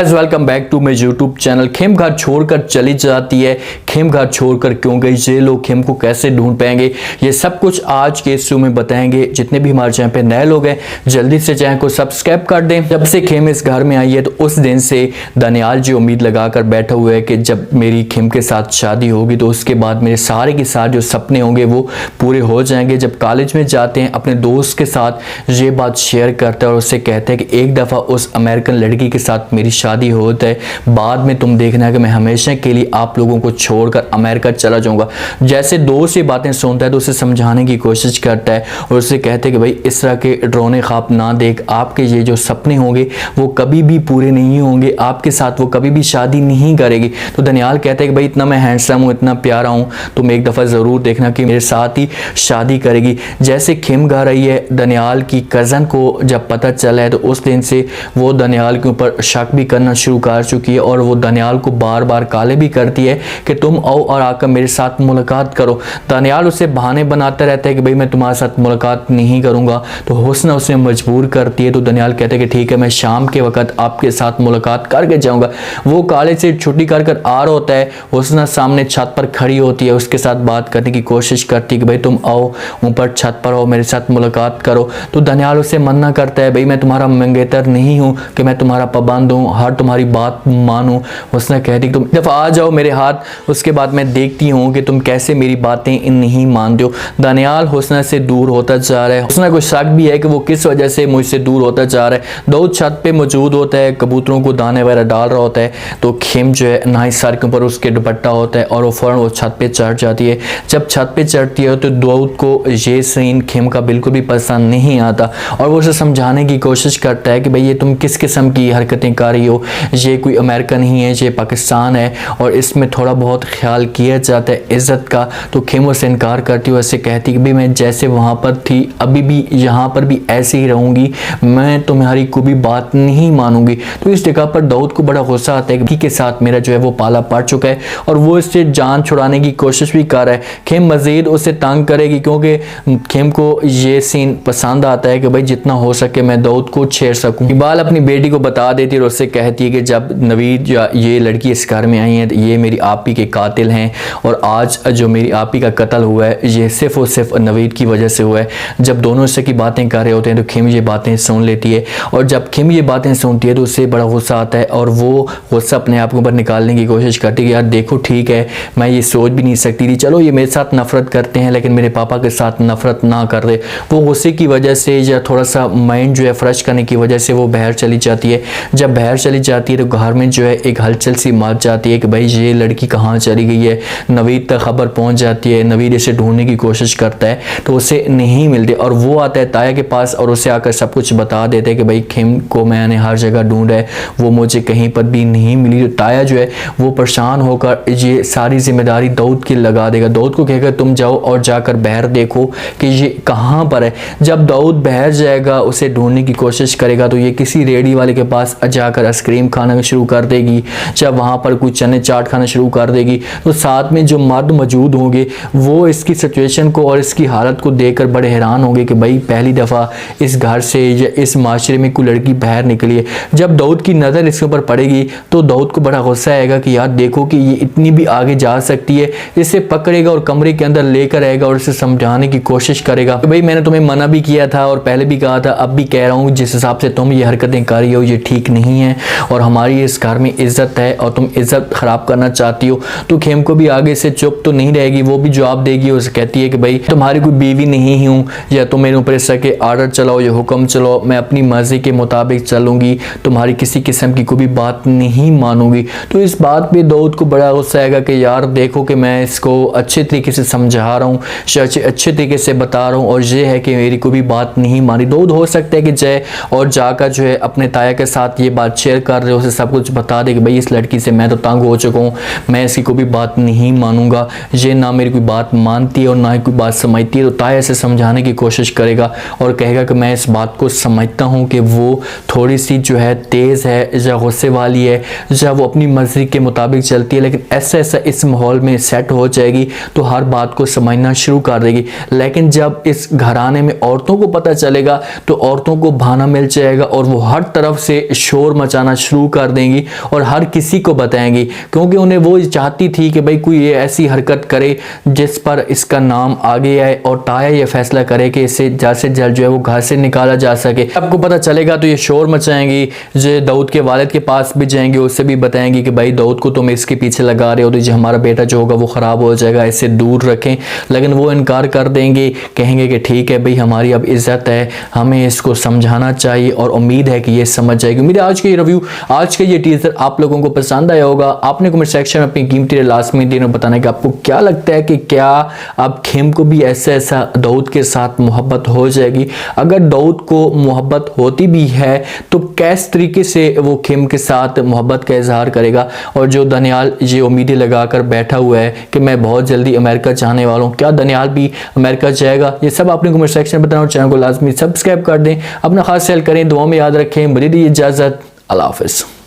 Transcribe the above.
Welcome back to my YouTube channel. Khem घर छोड़कर चली जाती है, खेम घर छोड़कर क्यों गई, ये लोग खेम को कैसे ढूंढ पाएंगे, ये सब कुछ आज के इस में बताएंगे। जितने भी हमारे चैनल पे नए लोग हैं जल्दी से चैनल को सब्सक्राइब कर दें। जब से खेम इस घर में आई है तो उस दिन से दनियाल जी उम्मीद लगाकर बैठा हुआ है कि जब मेरी खेम के साथ शादी होगी तो उसके बाद मेरे सारे के साथ जो सपने होंगे वो पूरे हो जाएंगे। जब कॉलेज में जाते हैं अपने दोस्त के साथ ये बात शेयर करता है और उससे कहते हैं कि एक दफ़ा उस अमेरिकन लड़की के साथ मेरी शादी होता है, बाद में तुम देखना है कि मैं हमेशा के लिए आप लोगों को छोड़कर अमेरिका चला जाऊंगा। जैसे दोस्त ये बातें सुनता है तो उसे समझाने की कोशिश करता है और उससे कहते हैं कि भाई इस तरह के डरावने ख्वाब ना देख, आपके ये जो सपने होंगे वो कभी भी पूरे नहीं होंगे, आपके साथ वो कभी भी शादी नहीं करेगी। तो दनियाल कहता है कि भाई इतना मैं हैंडसम हूँ, इतना प्यारा हूँ, तुम एक दफ़ा ज़रूर देखना कि मेरे साथ ही शादी करेगी। जैसे खेम गा रही है दनियाल की कज़न को जब पता चला है तो उस दिन से वो दनियाल के ऊपर शक भी करना शुरू कर चुकी है और वो दनियाल को बार बार काले भी करती है कि तुम आओ और आकर मेरे साथ मुलाकात करो। दनियाल उसे बहाने बनाता रहता है कि भाई मैं तुम्हारे साथ मुलाकात नहीं करूंगा, तो हुस्ना उसे मजबूर करती है। तो दनियाल कहता है कि ठीक है मैं शाम के वक्त आपके साथ मुलाकात करके जाऊंगा। वो कॉलेज से छुट्टी कर कर आ रहा होता है, हुस्ना सामने छत पर खड़ी होती है, उसके साथ बात करने की कोशिश करती है कि भाई तुम आओ ऊपर छत पर आओ मेरे साथ मुलाकात करो। तो दनियाल उसे मना करता है, भाई मैं तुम्हारा मंगेतर नहीं हूँ कि मैं तुम्हारा पाबंद हूँ, हर तुम्हारी बात मानूं। उसने कह दी तुम दफ़ा आ जाओ मेरे हाथ, उसके बाद मैं देखती हूँ कि तुम कैसे मेरी बातें नहीं मानते हो। दनियाल हुस्ना से दूर होता जा रहा है। हुस्ना को शक भी है कि वो किस वजह से मुझसे दूर होता जा रहा है। दाऊद छत पे मौजूद होता है, कबूतरों को दाने वगैरह डाल रहा होता है, तो खेम जो है ना ही सर के ऊपर उसके दुपट्टा होता है और वो फ़ौरन वो छत पे चढ़ जाती है। जब छत पे चढ़ती है तो दाऊद को ये सीन खेम का बिल्कुल भी पसंद नहीं आता और वो उसे समझाने की कोशिश करता है कि भाई ये तुम किस किस्म की हरकतें कर रही हो, ये कोई अमेरिका नहीं है, ये पाकिस्तान है और इसमें थोड़ा बहुत ख्याल किया जाता है इज़्ज़त का। तो खेम उससे इनकार करती हुए ऐसे कहती कि भाई मैं जैसे वहाँ पर थी अभी भी यहाँ पर भी ऐसे ही रहूँगी, मैं तुम्हारी कोई भी बात नहीं मानूंगी। तो इस जगह पर दाऊद को बड़ा गुस्सा आता है कि के साथ मेरा जो है वो पाला पड़ चुका है और वो इससे जान छुड़ाने की कोशिश भी कर रहा है। खेम मज़ीद उसे तंग करेगी क्योंकि खेम को ये सीन पसंद आता है कि भाई जितना हो सके मैं दाऊद को छेड़ सकूँ। इकबाल अपनी बेटी को बता देती है और उससे कहती है कि जब नवीद या ये लड़की इस घर में आई है तो ये मेरी आपी के कातिल हैं और आज जो मेरी आपी का कत्ल हुआ है ये सिर्फ और सिर्फ नवीद की वजह से हुआ है। जब दोनों इससे की बातें कर रहे होते हैं तो खेम ये बातें सुन लेती है और जब खेम ये बातें सुनती है तो उससे बड़ा गुस्सा आता है और वो गुस्सा अपने आप के ऊपर निकालने की कोशिश करती है कि यार देखो ठीक है मैं ये सोच भी नहीं सकती थी, चलो ये मेरे साथ नफरत करते हैं लेकिन मेरे पापा के साथ नफरत ना कर दे। वो गुस्से की वजह से या थोड़ा सा माइंड जो है फ्रेश करने की वजह से वो बाहर चली जाती है। जब बाहर चली जाती है तो घर में जो है एक हलचल सी मच जाती है कि भाई ये लड़की कहाँ चली गई है। नवीद तक खबर पहुँच जाती है, नवीद इसे ढूंढने की कोशिश करता है तो उसे नहीं मिलती और वो आता है ताया के पास और उसे आकर सब कुछ बता देते हैं कि भाई खेम को मैंने हर जगह ढूंढा है, वो मुझे कहीं पर भी नहीं मिली। तो ताया जो है वो परेशान होकर ये सारी जिम्मेदारी दाऊद की लगा देगा। दाऊद को कहकर तुम जाओ और जाकर बाहर देखो कि ये कहाँ पर है। जब दाऊद बाहर जाएगा उसे ढूंढने की कोशिश करेगा तो ये किसी रेडी वाले के पास जाकर आइसक्रीम खाना शुरू कर देगी। जब वहाँ पर कुछ चने चाट खाना शुरू कर देगी तो साथ में जो मर्द मौजूद होंगे वो इसकी सिचुएशन को और इसकी हालत को देखकर बड़े हैरान होंगे कि भाई पहली दफ़ा इस घर से या इस माशरे में कोई लड़की बाहर निकली है। जब दाऊद की नज़र इसके ऊपर पड़ेगी तो दाऊद को बड़ा गुस्सा आएगा कि यार देखो कि ये इतनी भी आगे जा सकती है। इसे पकड़ेगा और कमरे के अंदर लेकर आएगा और इसे समझाने की कोशिश करेगा कि भाई मैंने तुम्हें मना भी किया था और पहले भी कहा था, अब भी कह रहा हूँ जिस हिसाब से तुम ये हरकतें कर रही हो ये ठीक नहीं है और हमारी इस घर में इज्जत है और तुम इज्जत खराब करना चाहती हो। तो खेम को भी आगे से चुप तो नहीं रहेगी, वो भी जवाब देगी। उसे कहती है कि भाई तुम्हारी कोई बीवी नहीं हूँ या तुम मेरे ऊपर इस तरह के आर्डर चलाओ या हुक्म चलाओ, मैं अपनी मर्जी के मुताबिक चलूंगी, तुम्हारी किसी किस्म की कोई भी बात नहीं मानूंगी। तो इस बात पे दाऊद को बड़ा गुस्सा आएगा कि यार देखो कि मैं इसको अच्छे तरीके से समझा रहा हूँ, अच्छे तरीके से बता रहा हूँ और ये है कि मेरी कोई भी बात नहीं मानी। दाऊद हो सकता है कि जय और जाकर जो है अपने ताया के साथ ये बात शेयर कर रहे हो उसे सब कुछ बता दे कि भाई इस लड़की से मैं तो तंग हो चुका हूँ, मैं इसकी कोई भी बात नहीं मानूंगा, ये ना मेरी कोई बात मानती है और ना ही कोई बात समझती है। तो ताया से समझाने की कोशिश करेगा और कहेगा कि मैं इस बात को समझता हूँ कि वो थोड़ी सी जो है तेज़ है या गुस्से वाली है या वो अपनी मर्जी के मुताबिक चलती है, लेकिन ऐसा ऐसा इस माहौल में सेट हो जाएगी तो हर बात को समझना शुरू कर देगी। लेकिन जब इस घराने में औरतों को पता चलेगा तो औरतों को बहाना मिल जाएगा और वो हर तरफ से शोर मचाना बताना शुरू कर देंगी और हर किसी को बताएंगी, क्योंकि उन्हें वो चाहती थी कि भाई कोई ये ऐसी हरकत करे जिस पर इसका नाम आगे आए और ताया ये फैसला करे कि इसे जल्द से जल्द जो है वो घर से निकाला जा सके। आपको पता चलेगा तो ये शोर मचाएंगी, जो दाऊद के वालिद के पास भी जाएंगे, उससे भी बताएंगी कि भाई दाऊद को तुम इसके पीछे लगा रहे हो तो जो हमारा बेटा जो होगा वो ख़राब हो जाएगा, इससे दूर रखें। लेकिन वो इनकार कर देंगे, कहेंगे कि ठीक है भाई हमारी अब इज़्ज़त है, हमें इसको समझाना चाहिए और उम्मीद है कि ये समझ जाएगी। उम्मीद है आज का ये रिव्यू, आज का ये टीजर आप लोगों को पसंद आया होगा। आपने कमेंट सेक्शन में अपनी कीमती लास्ट में देना बताना कि आपको क्या लगता है कि क्या अब खेम को भी ऐसा दाऊद के साथ मोहब्बत हो जाएगी। अगर दाऊद को मोहब्बत होती भी है तो किस तरीके से वो खेम के साथ मोहब्बत का इजहार करेगा। और जो दनियाल ये उम्मीदें लगाकर बैठा हुआ है कि मैं बहुत जल्दी अमेरिका जाने वाला हूँ, क्या दनियाल भी अमेरिका जाएगा? ये सब आपने कमेंट सेक्शन में बताना और चैनल को लाजमी सब्सक्राइब कर दें। अपना खास ख्याल करें, दुआ में याद रखें। मुझे दी इजाज़त, अल्लाह हाफ़िज़।